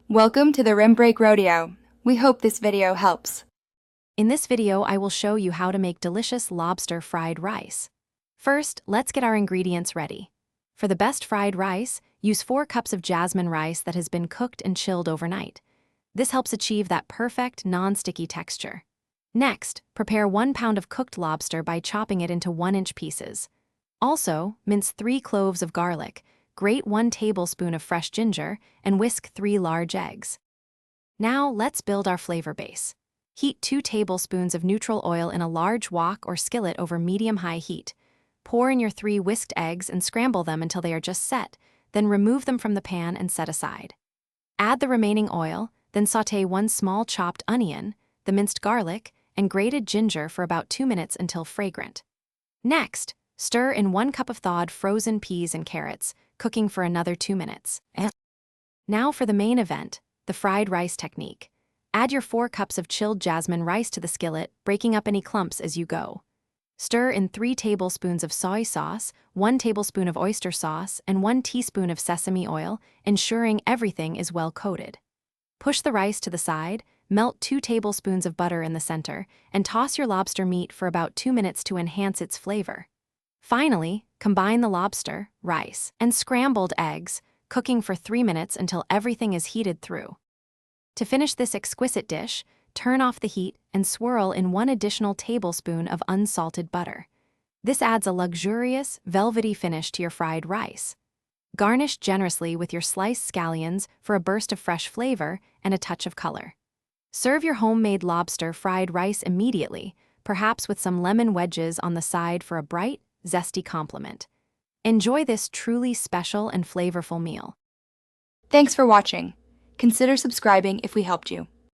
Welcome to the Rim Break Rodeo. We hope this video helps. In this video, I will show you how to make delicious lobster fried rice. First, let's get our ingredients ready. For the best fried rice, use 4 cups of jasmine rice that has been cooked and chilled overnight. This helps achieve that perfect, non-sticky texture. Next, prepare 1 pound of cooked lobster by chopping it into 1-inch pieces. Also, mince 3 cloves of garlic, grate 1 tablespoon of fresh ginger, and whisk 3 large eggs. Now, let's build our flavor base. Heat 2 tablespoons of neutral oil in a large wok or skillet over medium-high heat. Pour in your 3 whisked eggs and scramble them until they are just set, then remove them from the pan and set aside. Add the remaining oil, then sauté 1 small chopped onion, the minced garlic, and grated ginger for about 2 minutes until fragrant. Next, stir in 1 cup of thawed frozen peas and carrots, cooking for another 2 minutes. Now for the main event, the fried rice technique. Add your 4 cups of chilled jasmine rice to the skillet, breaking up any clumps as you go. Stir in 3 tablespoons of soy sauce, 1 tablespoon of oyster sauce, and 1 teaspoon of sesame oil, ensuring everything is well coated. Push the rice to the side, melt 2 tablespoons of butter in the center, and toss your lobster meat for about 2 minutes to enhance its flavor. Finally, combine the lobster, rice, and scrambled eggs, cooking for 3 minutes until everything is heated through. To finish this exquisite dish, turn off the heat and swirl in 1 additional tablespoon of unsalted butter. This adds a luxurious, velvety finish to your fried rice. Garnish generously with your sliced scallions for a burst of fresh flavor and a touch of color. Serve your homemade lobster fried rice immediately, perhaps with some lemon wedges on the side for a bright, zesty complement. Enjoy this truly special and flavorful meal. Thanks for watching. Consider subscribing if we helped you.